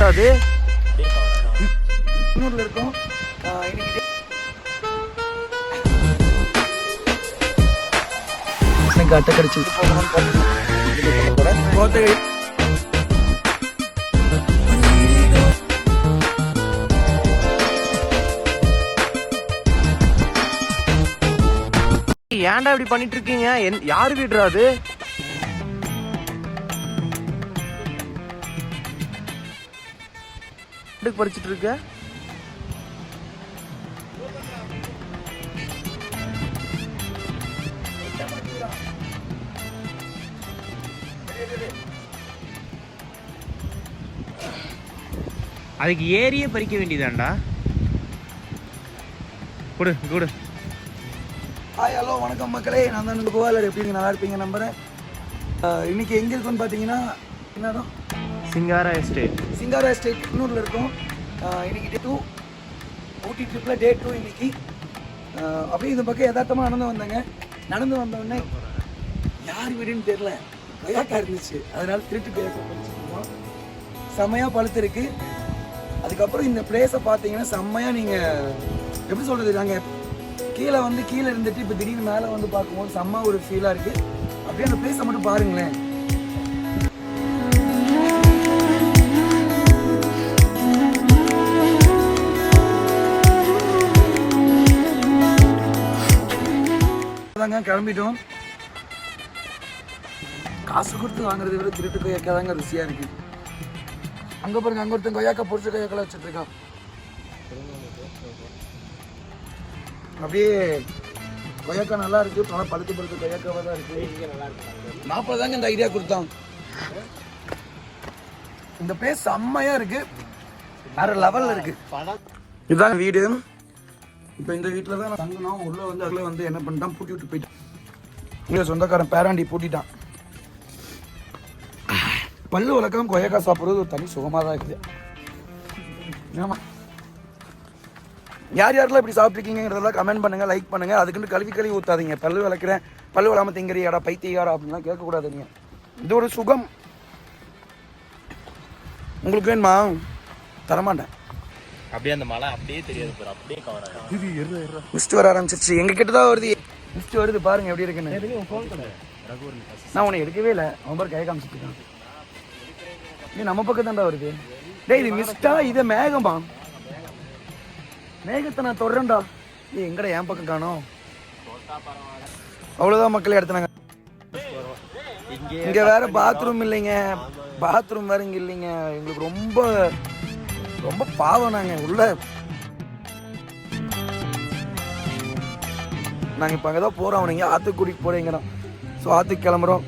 அது இன்னொருல இருக்கும். இன்னைக்கு அட்டை கடிச்சு ஏன்டா இப்படி பண்ணிட்டு இருக்கீங்க? யாரு வீடுறா அது? படிச்சுட்டு இருக்க அதுக்கு ஏரியே பறிக்க வேண்டியதாண்டா. கொடு கொடு. ஹாய் ஹலோ வணக்கம் மக்களே, நான் தான் கோவாலர். எப்படி நல்லா இருப்பீங்க நம்புறேன். இன்னைக்கு எங்கே இருக்குன்னு பார்த்தீங்கன்னா என்னதான் சிங்காரா எஸ்டேட். சிங்காரா எஸ்டேட் இன்னூரில் இருக்கும். இன்னைக்கு டே 2 ஊட்டி ட்ரிப்பில் டே 2 இன்னைக்கு. அப்படியே இந்த பக்கம் யதார்த்தமாக நடந்து வந்தோடனே யார் வீடுன்னு தெரியல, கொய்யாக்கா இருந்துச்சு. அதனால திருட்டு கொய்யாக்கா பறிச்சுருக்கோம். செம்மையாக பழுத்துருக்கு. அதுக்கப்புறம் இந்த பிளேஸை பார்த்தீங்கன்னா செம்மையாக நீங்கள் எப்படி சொல்கிறது, நாங்கள் கீழே இருந்துட்டு இப்போ திடீர்னு மேலே வந்து பார்க்கும்போது செம்ம ஒரு ஃபீலாக இருக்குது. அப்படியே அந்த பிளேஸை மட்டும் பாருங்களேன். கிளம்பிட்டோம். காசு கொடுத்து வாங்குறதை விட திருட்டு கொய்யாக்கா தாங்க ருசியாக இருக்குது. அங்கே பாருங்க, அங்கே ஒருத்தன் கொய்யாக்கா பொரிச்ச கொய்யாக்கெல்லாம் வச்சுட்டு இருக்கான். அப்படியே கொய்யாக்கா நல்லா இருக்கு. நல்லா பழுத்து கொய்யாக்காவாக தான் இருக்கு. மாப்பிள்ளை தாங்க இந்த ஐடியா கொடுத்தான். இந்த பிளேஸ் செம்மையா இருக்கு, வேற லெவல்ல இருக்கு. இதுதான் வீடு. இப்போ இந்த வீட்டில் தான் தங்கணும். அதில் வந்து என்ன பண்ணிட்டான், பூட்டி விட்டு போயிட்டான். இங்கே சொந்தக்காரன் பேராண்டி பூட்டிட்டான். பல்லு வளர்க்காம கொய்யாக்கா சாப்பிட்றது ஒரு தனி சுகமாக தான் இருக்குது. ஆமாம், யாரெல்லாம் இப்படி சாப்பிட்ருக்கீங்கிறதெல்லாம் கமெண்ட் பண்ணுங்கள், லைக் பண்ணுங்கள். அதுக்குன்னு கழுவி ஊற்றாதீங்க. பல்லு விளக்குறேன், பல்லு விளாமல் திங்கறியாடா, பைத்தியாரா அப்படின்லாம் கேட்கக்கூடாது. நீங்கள் இது ஒரு சுகம். உங்களுக்கு வேணுமா? தரமாட்டேன். அப்படியே அந்த மலை அப்படியே தெரியாது, அப்படியே கவர் ஆகும். லிஸ்ட் வர ஆரம்பிச்சிருச்சு. எங்கள் கிட்ட தான் வருது லிஸ்ட் வருது. பாருங்க எப்படி இருக்குன்னு. நான் உன்னை எடுக்கவே இல்லை. அவன் பேர் கை காமிச்சிட்டு இருக்கான். நம்ம பக்கம் தான்டா வருது. டேய் இது மிஸ்டா, இது மேகமா? மேகத்தை நான் தொடரேன்டா. எங்கடா என் பக்கம் காணோம். அவ்வளோதான் மக்களே, எடுத்துனாங்க. இங்கே வேற பாத்ரூம் இல்லைங்க. பாத்ரூம் வேற இங்கே இல்லைங்க. எங்களுக்கு ரொம்ப ரொம்ப பாவம். நாங்கள் உள்ள நாங்கள் இப்போ அங்கே தான் போகிறோம். அவனுங்க ஆற்றுக்கு கூட்டிகிட்டு போகிறீங்கிறோம். ஸோ ஆற்றுக்கு கிளம்புறோம்.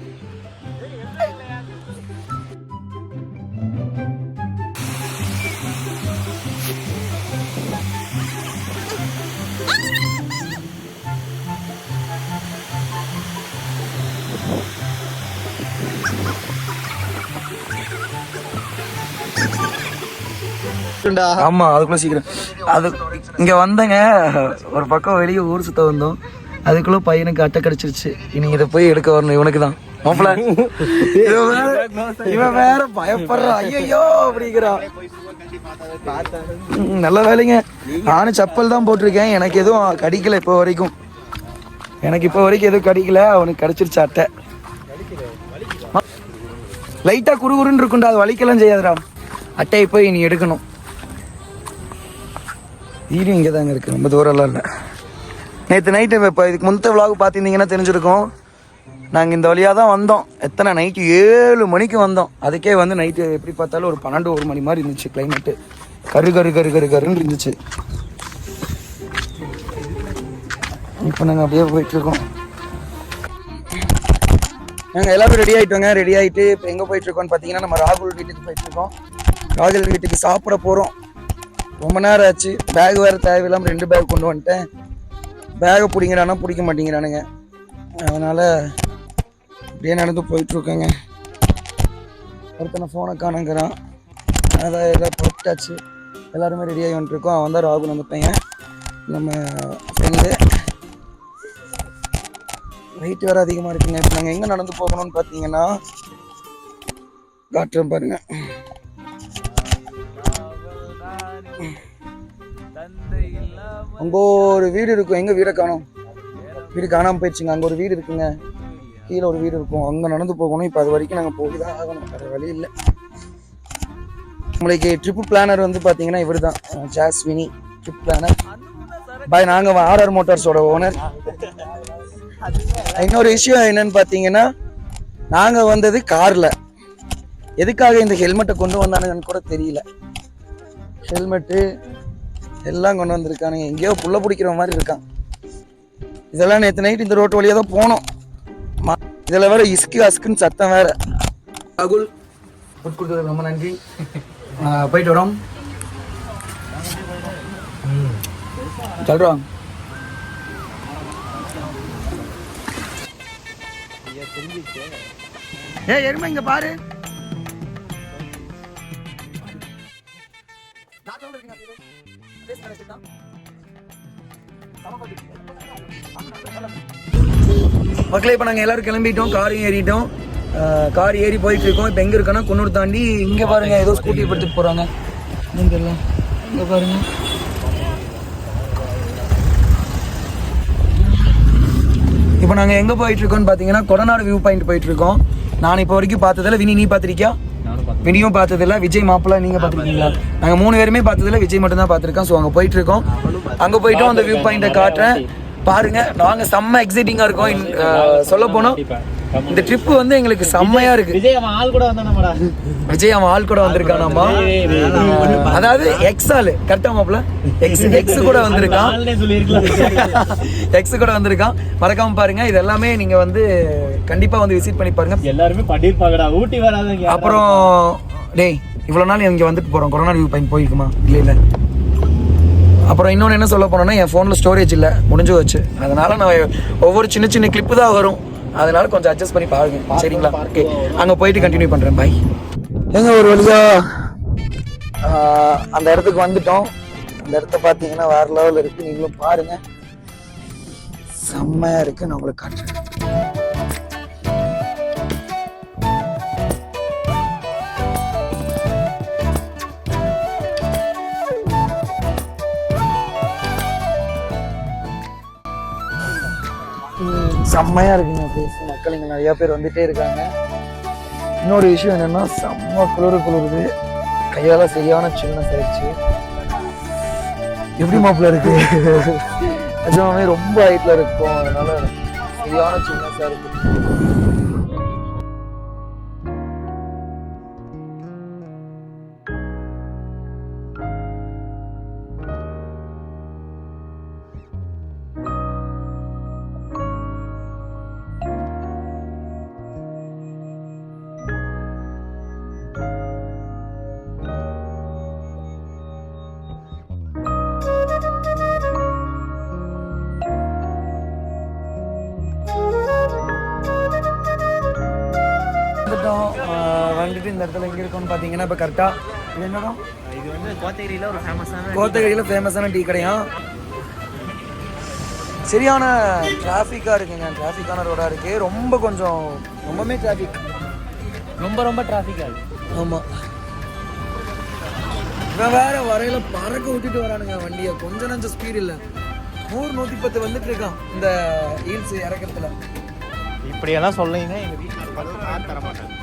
ஆமா, அதுக்குள்ள சீக்கிரம். அது இங்க வந்தங்க, ஒரு பக்கம் வெளியே ஊர் சுத்த வந்தோம். அதுக்குள்ள பையனுக்கு அட்டை கிடைச்சிருச்சு. இனி இதை போய் எடுக்க வரணும். இவனுக்கு தான் மாப்பிள்ள. இவன் வேற பயப்படுறான். ஐயோ அப்படிங்கிறான். நல்ல வேலைங்க, நானும் செப்பல் தான் போட்டிருக்கேன். எனக்கு எதுவும் கடிக்கல இப்போ வரைக்கும். எதுவும் கடிக்கல. அவனுக்கு கிடைச்சிருச்சு அட்டை. லைட்டா குறுகுறுன்னு இருக்குண்டா, அது வலிக்கலாம் செய்யாதுடா. அட்டையை போய் நீ எடுக்கணும். வீடு இங்கே தாங்க இருக்குது, ரொம்ப தூரம்லாம் இல்லை. நேற்று நைட்டு இப்போ இதுக்கு முந்தைய விலாகு பார்த்துருந்தீங்கன்னா தெரிஞ்சிருக்கும். நாங்கள் இந்த வழியாக தான் வந்தோம். எத்தனை நைட்டு 7 மணிக்கு வந்தோம். அதுக்கே வந்து நைட்டு எப்படி பார்த்தாலும் ஒரு 12-1 மணி மாதிரி இருந்துச்சு. கிளைமேட்டு கருன்னு இருந்துச்சு. இப்போ நாங்கள் அப்படியே போயிட்டுருக்கோம். நாங்கள் எல்லாரும் ரெடி ஆகிட்டு இப்போ எங்கே போயிட்டுருக்கோம்னு பார்த்தீங்கன்னா, நம்ம ராகுல் வீட்டுக்கு போயிட்டுருக்கோம். ராகுல் வீட்டுக்கு சாப்பிட போகிறோம். ரொம்ப நேரம் ஆச்சு. பேக் வேறு தேவையில்லாமல் 2 பேக் கொண்டு வந்துட்டேன். பேகை பிடிக்கிறானா பிடிக்க மாட்டேங்கிறானுங்க. அதனால் அப்படியே நடந்து போயிட்டுருக்கேங்க. ஒருத்தனை ஃபோனை காணுங்கிறான். அதான் எல்லாம் போட்டாச்சு. எல்லாருமே ரெடியாகி வந்துட்டுருக்கோம். அவன் தான் ராகுல், அந்த பையன், நம்ம ஃப்ரெண்டு. வெயிட் வேறு அதிகமாக இருக்குங்க. இப்போ நாங்கள் எங்கே நடந்து போகணும்னு பார்த்தீங்கன்னா காட்டுறேன் பாருங்க. அங்கே ஒரு வீடு இருக்கும். எங்கே வீடை காணோம்? வீடு காணாமல் போயிடுச்சுங்க. அங்கே ஒரு வீடு இருக்குங்க, கீழே ஒரு வீடு இருக்கும், அங்கே நடந்து போகணும். இப்போ அது வரைக்கும் நாங்கள் போய் தான் ஆகணும், வேறு வழி இல்லை. நம்மளுக்கு ட்ரிப்பு பிளானர் வந்து பார்த்தீங்கன்னா இவர் தான், ஜாஸ்வினி ட்ரிப் பிளானர் பாய். நாங்கள் ஆர்ஆர் மோட்டார்ஸோட ஓனர். இன்னொரு விஷயம் என்னன்னு பார்த்தீங்கன்னா, நாங்கள் வந்தது காரில். எதுக்காக இந்த ஹெல்மெட்டை கொண்டு வந்தானுங்கன்னு கூட தெரியல. ஹெல்மெட்டு எல்லாம் கொண்டு வந்திருக்கானுங்க. எங்கேயோ புள்ள பிடிக்கிற மாதிரி இருக்கான். இதெல்லாம் நேற்று நைட் இந்த ரோட்டு வழியாக தான் போனோம். இதில் வேற இஸ்கு அஸ்குன்னு சத்தம் வேற. ராகுல் ஃபுட் கொடுத்ததுக்கு ரொம்ப நன்றி. போயிட்டு வரோம். சொல்கிறோம். எருமை இங்க பாரு. மக்களே இப்போ நாங்கள் எல்லாரும் கிளம்பிட்டோம், காரையும் ஏறிட்டோம். கார் ஏறி போயிட்டு இருக்கோம். இப்போ எங்கே இருக்கோன்னா குன்னூர் தாண்டி இங்கே பாருங்க, ஏதோ ஸ்கூட்டி எடுத்துட்டு போகிறாங்க. என்னன்னு தெரியல, இங்கே பாருங்க. இப்போ நாங்கள் எங்கே போயிட்டு இருக்கோம்னு பார்த்தீங்கன்னா கொடநாடு வியூ பாயிண்ட் போயிட்டு இருக்கோம். நான் இப்போ வரைக்கும் பார்த்ததில்ல. வினி நீ பார்த்துருக்கியா? வினியும் பார்த்ததில்ல. விஜய் மாப்பிள்ளை நீங்கள் பார்த்துருக்கீங்களா? நாங்கள் 3 பேருமே பார்த்ததில்ல, விஜய் மட்டும் தான் பார்த்துருக்கோம். ஸோ அங்கே போயிட்டு இருக்கோம். அங்கே போயிட்டோம், அந்த வியூ பாயிண்ட்டை காட்டுறேன் பாருங்க. நாங்கள் செம்ம எக்ஸைட்டிங்காக இருக்கோம். சொல்ல போனோம், இந்த ட்ரிப் வந்து எங்களுக்கு செம்மையா இருக்கு. விஜய் அவன் ஆள் கூட வந்தானடா. விஜய் அவன் ஆள் கூட வந்திருக்கானாமா? அதாவது எக்ஸ் ஆளு கரெக்டா மாப்ள? எக்ஸ் கூட வந்திருக்கான். எக்ஸ் கூட வந்திருக்கான். மறக்காம பாருங்க. இது எல்லாமே நீங்க வந்து கண்டிப்பா வந்து விசிட் பண்ணி பாருங்க. எல்லாருமே பண்ணிருப்பாங்கடா. ஊட்டி வராதீங்க. அப்புறம் டேய் இவ்வளவு நாள் இங்க வந்துட்டு போறோம். கொரோனா வியூ பாயிண்ட் போயிருக்குமா? இல்ல. அப்புறம் இன்னொன்று என்ன சொல்ல போனோம்னா, என் ஃபோனில் ஸ்டோரேஜ் இல்லை, முடிஞ்சு வச்சு. அதனால நான் ஒவ்வொரு சின்ன சின்ன கிளிப்பு தான் வரும். அதனால கொஞ்சம் அட்ஜஸ்ட் பண்ணி பாருங்க, சரிங்களா? ஓகே, அங்கே போயிட்டு கண்டினியூ பண்ணுறேன். பாய். எங்க ஒரு வழியா அந்த இடத்துக்கு வந்துட்டோம். அந்த இடத்த பார்த்தீங்கன்னா வேற லெவலில் இருக்கு. நீங்களும் பாருங்க, செம்மையா இருக்கு. நான் உங்களுக்கு காட்டுறேன். செம்மையா இருக்குங்க பிளேஸ். மக்கள் இங்கே நிறைய பேர் வந்துட்டே இருக்காங்க. இன்னொரு விஷயம் என்னன்னா, செம்ம குளிருது. கையால சரியான சில்னஸ் ஆயிடுச்சு. எப்படி மாப்பிள்ள இருக்கு? நிஜமாவே ரொம்ப ஹைட்ல இருக்கும், அதனால சரியான சில்னஸா இருக்கு. வந்துட்டு இந்த இடத்துல எங்க இருக்கோம்னு பாத்தீங்கன்னா, இப்ப கரெக்டா இது என்னடா, இது வந்து கோத்தகிரியில ஒரு ஃபேமஸான டீ கடையா. சரியான டிராஃபிக்கா இருக்குங்க. டிராஃபிக்கான ரோடா இருக்கு. ரொம்பவே டிராஃபிக். ரொம்ப டிராஃபிக்கா இருக்கு. ஆமா, இவன் வேற வரையில பறக்க விட்டுட்டு வரானுங்க வண்டியை. கொஞ்சம் நஞ்ச ஸ்பீட் இல்ல, 100-110 வந்துட்டு இருக்கான் இந்த ஹீல்ஸ் இறக்கத்துல. இப்படியெல்லாம் சொல்லிங்கன்னா எங்க வீட்டில் தர மாட்டாங்க.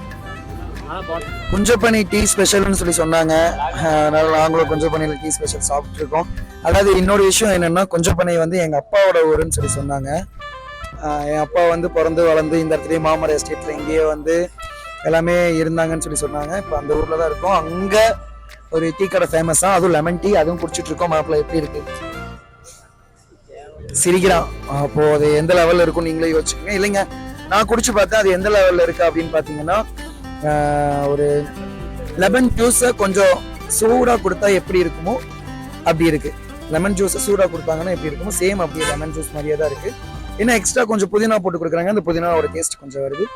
குஞ்சப்பனி டீ ஸ்பெஷல்னு சொன்னாங்க. அதனால நாங்களும் குஞ்சப்பனியில் டீ ஸ்பெஷல் சாப்பிட்டு இருக்கோம். அதாவது இன்னொரு விஷயம் என்னன்னா, குஞ்சப்பனை வந்து எங்க அப்பாவோட ஊருன்னு சொன்னாங்க. என் அப்பா வந்து பிறந்து வளர்ந்து இந்த இடத்துலயே மாமர எஸ்டேட்ல இங்கேயே வந்து எல்லாமே இருந்தாங்கன்னு சொன்னாங்க. இப்போ அந்த ஊர்ல தான் இருக்கோம். அங்க ஒரு டீ கடை ஃபேமஸா, அதுவும் லெமன் டீ, அதுவும் குடிச்சிட்டு இருக்கோம். மாப்பிள்ள எப்படி இருக்கு? சிரிக்கிறான். அப்போ அது எந்த லெவல்ல இருக்கும் நீங்களே யோசிச்சுக்கோங்க. இல்லைங்க, நான் குடிச்சு பார்த்தேன், அது எந்த லெவல்ல இருக்கு அப்படின்னு பாத்தீங்கன்னா, ஒரு லெமன் ஜூஸை கொஞ்சம் சூடா கொடுத்தா எப்படி இருக்குமோ அப்படி இருக்கு. லெமன் ஜூஸை சூடா கொடுத்தாங்கன்னா எப்படி இருக்குமோ சேம் அப்படியே லெமன் ஜூஸ் மாதிரியே தான் இருக்கு. இன்னும் எக்ஸ்ட்ரா கொஞ்சம் புதினா போட்டு கொடுக்குறாங்க. அந்த புதினாவோட டேஸ்ட் கொஞ்சம் வருது.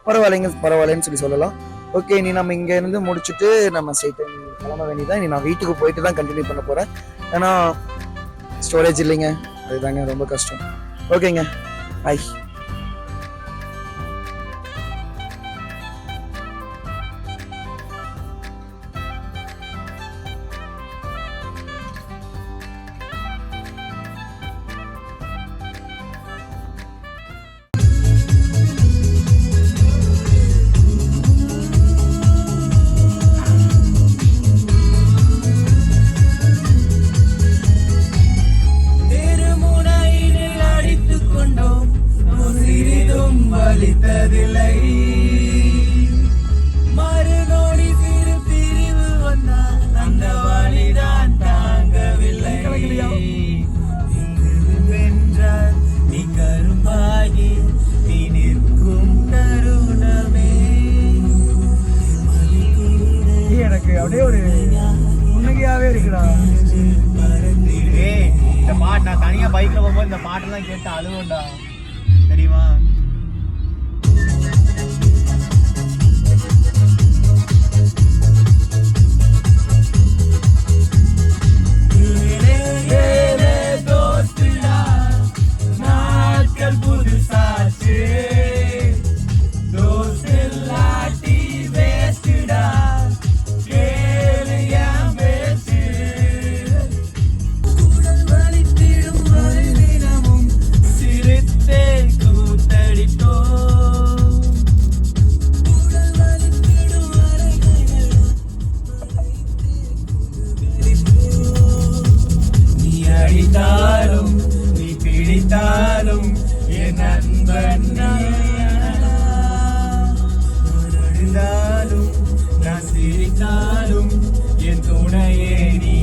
பரவாயில்லைன்னு சொல்லலாம். ஓகே, நீ நம்ம இங்க இருந்து முடிச்சுட்டு நம்ம ஸ்ட்ரெயிட்டா கிளம்ப வேண்டியதான். நான் வீட்டுக்கு போயிட்டு தான் கண்டினியூ பண்ண போறேன். ஏன்னா ஸ்டோரேஜ் இல்லைங்க, அதுதாங்க ரொம்ப கஷ்டம். ஓகேங்க, பை. எனக்கு அப்படியே ஒரு புன்னகையாவே இருக்குடா. ஏய் இந்த பாட்டு நான் தனியா பைக்ல போகும்போது இந்த பாட்டெல்லாம் கேட்டு அழுவேன்டா தெரியுமா? நீ பிடித்தாலும் என் நண்பன் நான் சிரித்தாலும் என் துணையே நீ